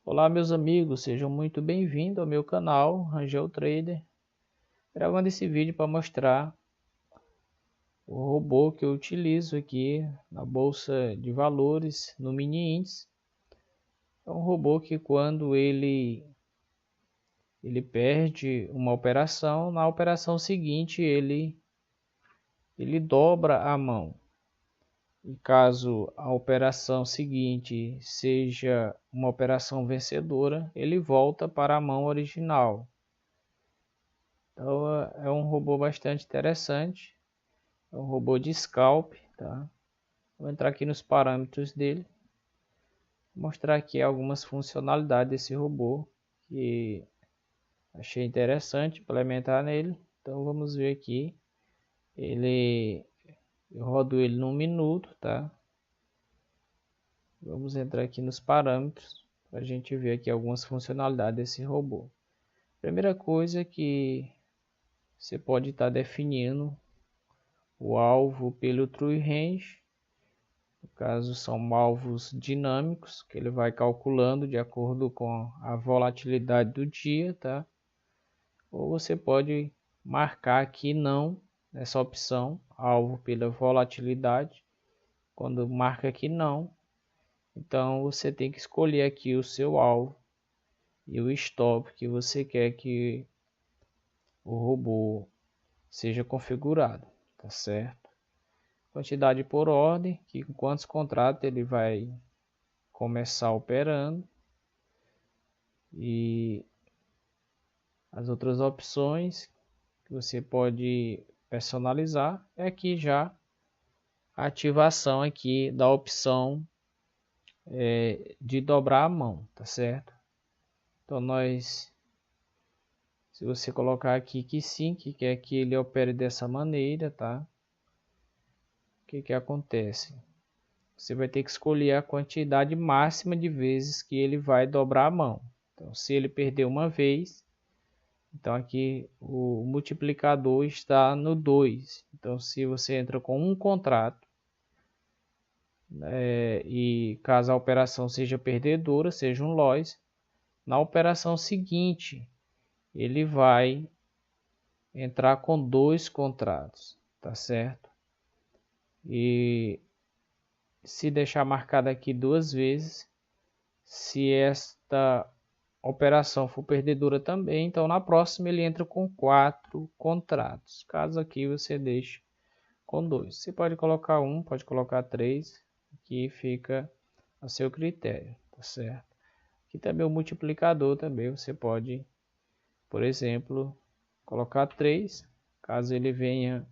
Olá meus amigos, sejam muito bem-vindos ao meu canal Rangel Trader. Gravando esse vídeo para mostrar o robô que eu utilizo aqui na bolsa de valores no mini índice. É um robô que quando ele perde uma operação, na operação seguinte ele dobra a mão. E caso a operação seguinte seja uma operação vencedora, ele volta para a mão original. Então é um robô bastante interessante, é um robô de scalp, tá? Vou entrar aqui nos parâmetros dele, mostrar aqui algumas funcionalidades desse robô que achei interessante implementar nele. Então vamos ver aqui, eu rodo ele num minuto, tá? Vamos entrar aqui nos parâmetros para a gente ver aqui algumas funcionalidades desse robô. Primeira coisa é que você pode estar definindo o alvo pelo True Range. No caso, são alvos dinâmicos que ele vai calculando de acordo com a volatilidade do dia, tá? Ou você pode marcar aqui não, nessa opção, alvo pela volatilidade. Quando marca aqui não, então você tem que escolher aqui o seu alvo e o stop que você quer que o robô seja configurado, tá certo? Quantidade por ordem, que com quantos contratos ele vai começar operando, e as outras opções que você pode personalizar é aqui já a ativação aqui da opção de dobrar a mão, tá certo? Então se você colocar aqui que sim, que quer que ele opere dessa maneira, tá? O que acontece? Você vai ter que escolher a quantidade máxima de vezes que ele vai dobrar a mão. Então, se ele perder uma vez, então aqui o multiplicador está no 2. Então, se você entra com um contrato, e caso a operação seja perdedora, seja um loss, na operação seguinte ele vai entrar com 2 contratos, tá certo? E se deixar marcado aqui 2 vezes, se esta operação for perdedora também, então na próxima ele entra com 4 contratos. Caso aqui você deixe com 2. Você pode colocar 1, pode colocar 3, aqui fica a seu critério, tá certo? Aqui também o multiplicador também você pode, por exemplo, colocar 3. Caso ele venha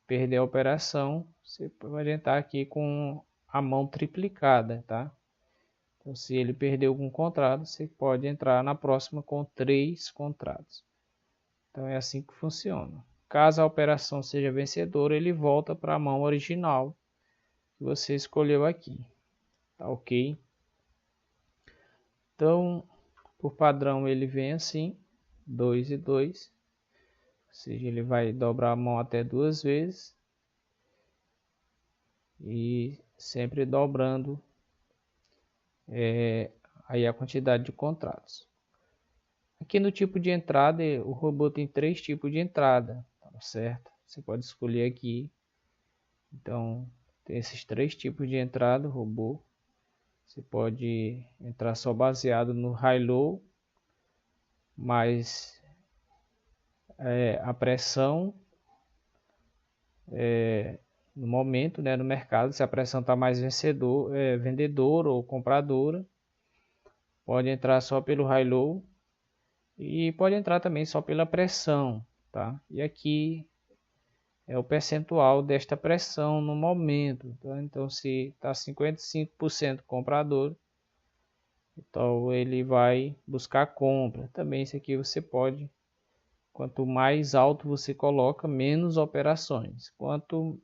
perder a operação, você pode entrar aqui com a mão triplicada, tá? Então, se ele perdeu algum contrato, você pode entrar na próxima com 3 contratos. Então, é assim que funciona. Caso a operação seja vencedora, ele volta para a mão original que você escolheu aqui. Tá ok? Então, por padrão, ele vem assim, 2 e 2. Ou seja, ele vai dobrar a mão até 2 vezes. E sempre dobrando aí a quantidade de contratos. Aqui no tipo de entrada, o robô tem 3 tipos de entrada, tá certo? Você pode escolher aqui. Então, tem esses 3 tipos de entrada, o robô. Você pode entrar só baseado no high-low, mas a pressão no momento, né, no mercado, se a pressão está mais vendedora ou compradora, pode entrar só pelo high-low. E pode entrar também só pela pressão, tá? E aqui é o percentual desta pressão no momento, tá? Então, se está 55% comprador, então ele vai buscar compra. Também isso aqui você pode, quanto mais alto você coloca, menos operações. Quanto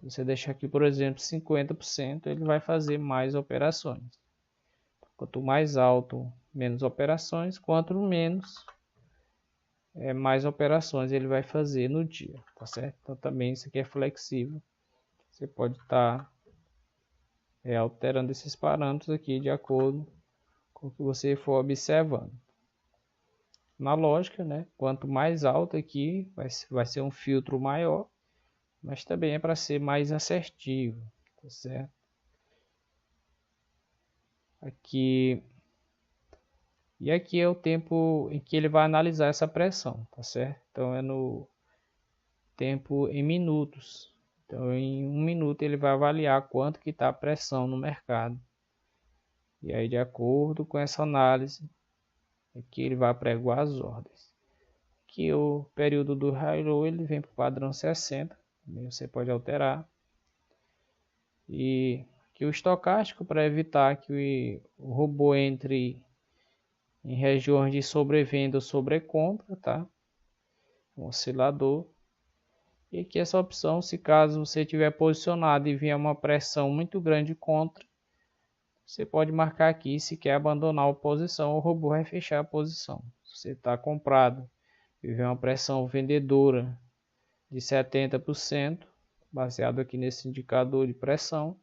você deixar aqui, por exemplo, 50%, ele vai fazer mais operações. Quanto mais alto, menos operações. Quanto menos, mais operações ele vai fazer no dia, tá certo? Então também isso aqui é flexível. Você pode estar alterando esses parâmetros aqui de acordo o que você for observando. Na lógica, né, quanto mais alto aqui, vai ser um filtro maior, mas também é para ser mais assertivo, tá certo? Aqui, e aqui é o tempo em que ele vai analisar essa pressão, tá certo? Então é no tempo em minutos. Então em 1 minuto ele vai avaliar quanto que está a pressão no mercado. E aí de acordo com essa análise, aqui ele vai apregoar as ordens. Aqui o período do high low ele vem para o padrão 60, também você pode alterar. E aqui o estocástico para evitar que o robô entre em regiões de sobrevenda ou sobrecompra, tá? Um oscilador. E aqui essa opção, se caso você estiver posicionado e vier uma pressão muito grande contra, você pode marcar aqui se quer abandonar a posição, o robô vai fechar a posição. Se você está comprado e vier uma pressão vendedora de 70%, baseado aqui nesse indicador de pressão,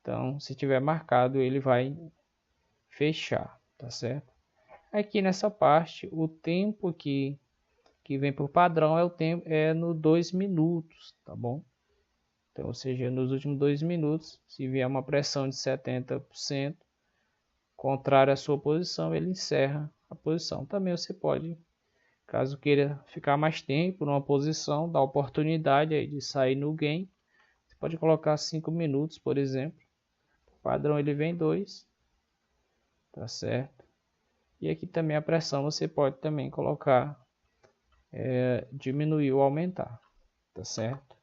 então se tiver marcado ele vai fechar, tá certo? Aqui nessa parte, o tempo que vem por padrão é o tempo no 2 minutos, tá bom? Então, ou seja, nos últimos 2 minutos, se vier uma pressão de 70%, contrária à sua posição, ele encerra a posição. Também você pode, caso queira ficar mais tempo numa posição, dar oportunidade aí de sair no gain, você pode colocar 5 minutos, por exemplo. O padrão ele vem 2, tá certo? E aqui também a pressão você pode também colocar diminuir ou aumentar, tá certo?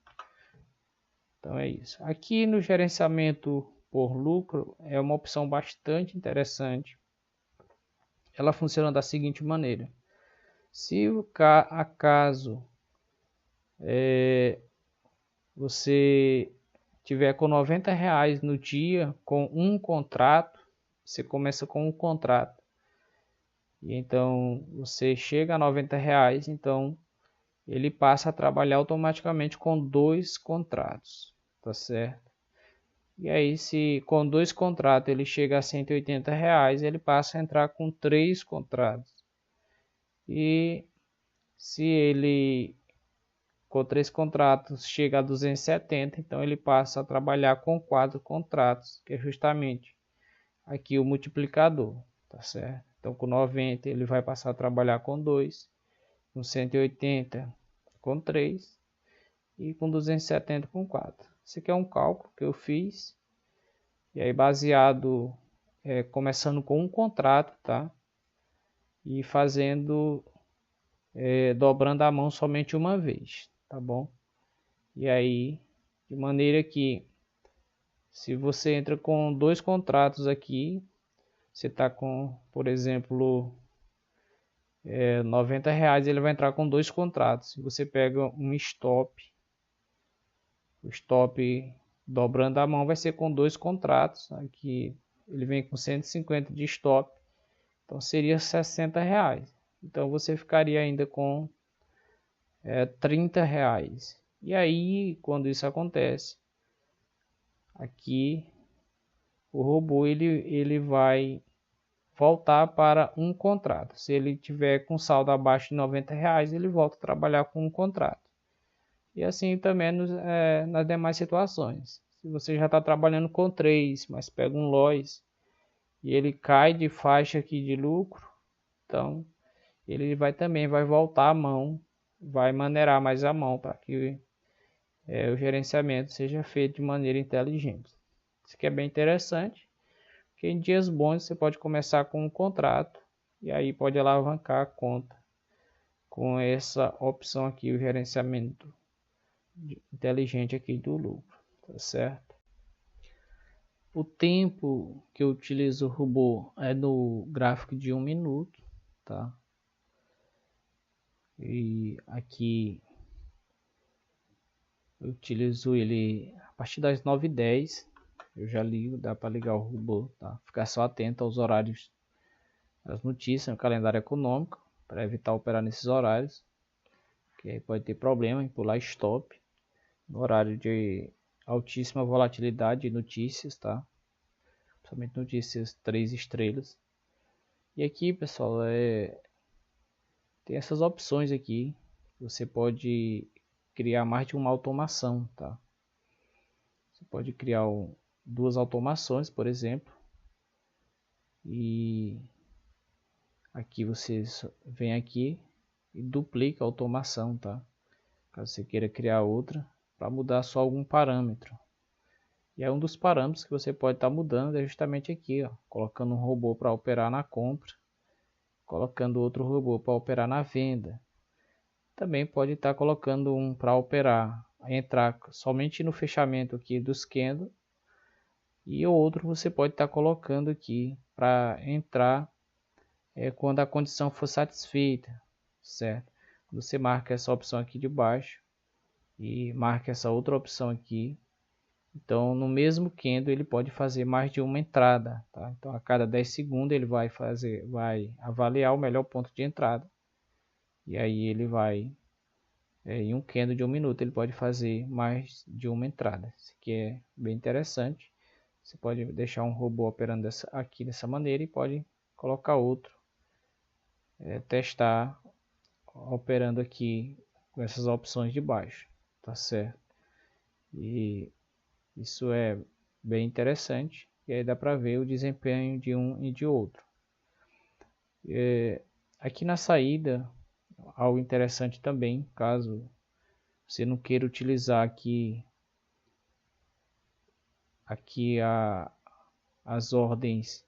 Então é isso. Aqui no gerenciamento por lucro é uma opção bastante interessante. Ela funciona da seguinte maneira: se acaso você tiver com R$90 no dia com um contrato, você começa com um contrato. E então você chega a R$90, então ele passa a trabalhar automaticamente com 2 contratos, tá certo? E aí se com 2 contratos ele chega a R$180, ele passa a entrar com 3 contratos. E se ele com 3 contratos chega a 270, então ele passa a trabalhar com 4 contratos, que é justamente aqui o multiplicador, tá certo? Então com 90 ele vai passar a trabalhar com 2, com 180 com 3 e com 270 com 4. Esse aqui é um cálculo que eu fiz, e aí baseado, começando com um contrato, tá? E fazendo, dobrando a mão somente uma vez, tá bom? E aí, de maneira que, se você entra com 2 contratos aqui, você está com, por exemplo, R$90, ele vai entrar com 2 contratos. Se você pega um stop, o stop dobrando a mão vai ser com 2 contratos. Aqui ele vem com 150 de stop, então seria R$60. Então você ficaria ainda com R$30. E aí, quando isso acontece, aqui o robô ele vai voltar para um contrato. Se ele tiver com saldo abaixo de R$90, ele volta a trabalhar com um contrato. E assim também nas demais situações. Se você já está trabalhando com 3, mas pega um loss e ele cai de faixa aqui de lucro, então ele também vai voltar a mão, vai maneirar mais a mão para que o gerenciamento seja feito de maneira inteligente. Isso aqui é bem interessante, porque em dias bons você pode começar com um contrato e aí pode alavancar a conta com essa opção aqui, o gerenciamento inteligente aqui do lucro, tá certo? O tempo que eu utilizo o robô é no gráfico de 1 minuto, tá? E aqui eu utilizo ele a partir das 9h10. Eu já ligo, dá para ligar o robô, tá? Ficar só atento aos horários das notícias no calendário econômico, para evitar operar nesses horários, que aí pode ter problema em pular stop no horário de altíssima volatilidade de notícias, tá? Principalmente notícias 3 estrelas. E aqui, pessoal, tem essas opções aqui. Você pode criar mais de uma automação, tá? Você pode criar duas automações, por exemplo. E aqui você vem aqui e duplica a automação, tá? Caso você queira criar outra, para mudar só algum parâmetro. E aí um dos parâmetros que você pode estar mudando é justamente aqui, ó, colocando um robô para operar na compra, colocando outro robô para operar na venda. Também pode estar colocando um para operar, entrar somente no fechamento aqui dos candles, e o outro você pode estar colocando aqui para entrar quando a condição for satisfeita, certo? Você marca essa opção aqui de baixo e marca essa outra opção aqui. Então, no mesmo candle ele pode fazer mais de uma entrada, tá? Então, a cada 10 segundos ele vai avaliar o melhor ponto de entrada. E aí ele vai, em um candle de 1 minuto, ele pode fazer mais de uma entrada. Isso aqui é bem interessante. Você pode deixar um robô operando aqui dessa maneira e pode colocar outro, testar operando aqui com essas opções de baixo, tá certo? E isso é bem interessante, e aí dá para ver o desempenho de um e de outro. Aqui na saída, algo interessante também, caso você não queira utilizar aqui as ordens,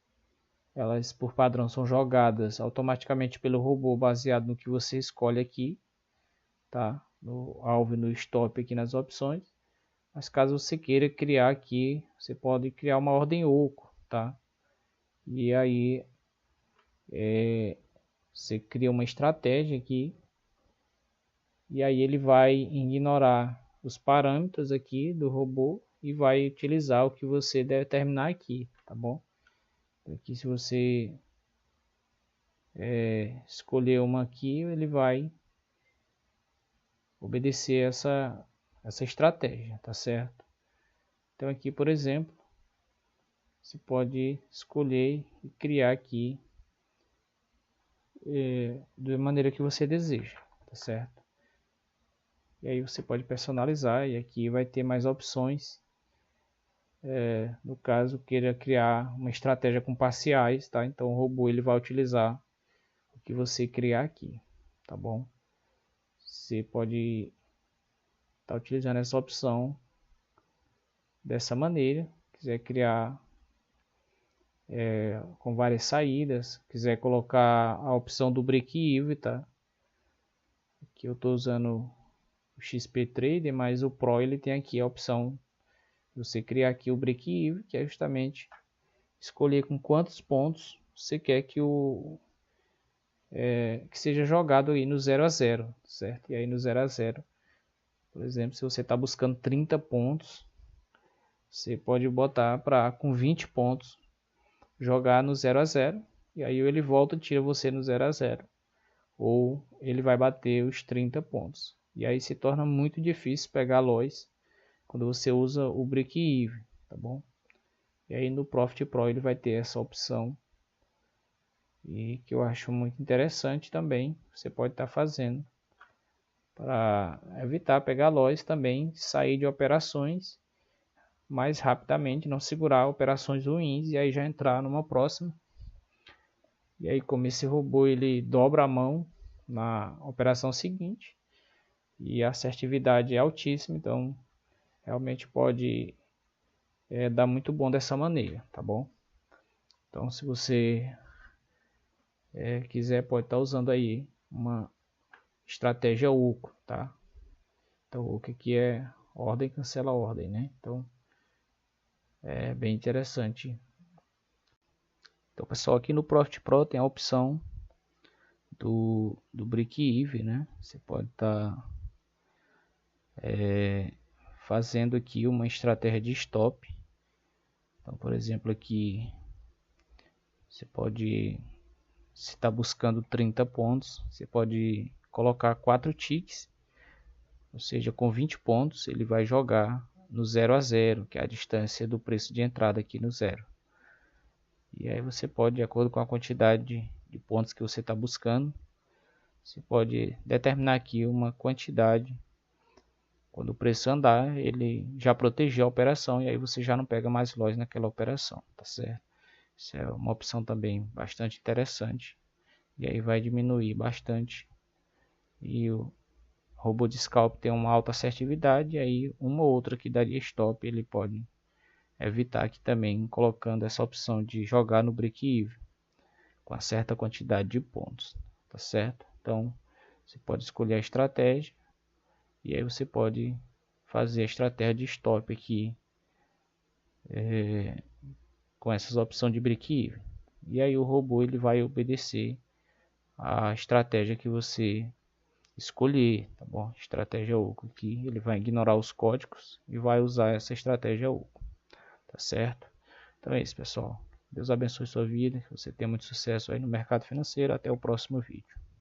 elas por padrão são jogadas automaticamente pelo robô baseado no que você escolhe aqui, tá? No alvo e no stop aqui nas opções. Mas caso você queira criar aqui, você pode criar uma ordem oco, tá? E aí você cria uma estratégia aqui, e aí ele vai ignorar os parâmetros aqui do robô e vai utilizar o que você determinar aqui, tá bom? Aqui se você escolher uma aqui, ele vai obedecer essa estratégia, tá certo? Então aqui, por exemplo, você pode escolher e criar aqui da maneira que você deseja, tá certo? E aí você pode personalizar, e aqui vai ter mais opções. No caso, queira criar uma estratégia com parciais, tá? Então o robô ele vai utilizar o que você criar aqui, tá bom? Você pode estar utilizando essa opção dessa maneira. Quiser criar com várias saídas, quiser colocar a opção do break-even, tá? Aqui eu estou usando o XP Trader, mas o Pro ele tem aqui a opção de você criar aqui o break-even, que é justamente escolher com quantos pontos você quer que que seja jogado aí no 0 a 0, certo? E aí no 0 a 0, por exemplo, se você está buscando 30 pontos, você pode botar para com 20 pontos jogar no 0 a 0, e aí ele volta e tira você no 0 a 0, ou ele vai bater os 30 pontos. E aí se torna muito difícil pegar loss quando você usa o break-even, tá bom? E aí no Profit Pro ele vai ter essa opção, e que eu acho muito interessante também. Você pode estar fazendo para evitar pegar loss também, sair de operações mais rapidamente, não segurar operações ruins e aí já entrar numa próxima. E aí, como esse robô ele dobra a mão na operação seguinte e a assertividade é altíssima, então realmente pode dar muito bom dessa maneira, tá bom? Então, se você quiser, pode estar usando aí uma estratégia oco, tá? Então, o que é ordem cancela ordem, né? Então, é bem interessante. Então, pessoal, aqui no Profit Pro tem a opção do break-even, né? Você pode estar fazendo aqui uma estratégia de stop. Então, por exemplo, aqui você pode, se está buscando 30 pontos, você pode colocar 4 ticks, ou seja, com 20 pontos ele vai jogar no 0 a 0, que é a distância do preço de entrada aqui no 0. E aí você pode, de acordo com a quantidade de pontos que você está buscando, você pode determinar aqui uma quantidade. Quando o preço andar, ele já protegeu a operação e aí você já não pega mais loss naquela operação, tá certo? Isso é uma opção também bastante interessante. E aí vai diminuir bastante. E o robô de scalp tem uma alta assertividade, e aí uma ou outra que daria stop, ele pode evitar aqui também, colocando essa opção de jogar no break-even com uma certa quantidade de pontos, tá certo? Então, você pode escolher a estratégia e aí você pode fazer a estratégia de stop aqui com essas opções de break-even. E aí o robô ele vai obedecer a estratégia que você escolher, tá bom? Estratégia oco aqui, ele vai ignorar os códigos e vai usar essa estratégia oco, tá certo? Então é isso, pessoal. Deus abençoe sua vida, que você tenha muito sucesso aí no mercado financeiro. Até o próximo vídeo.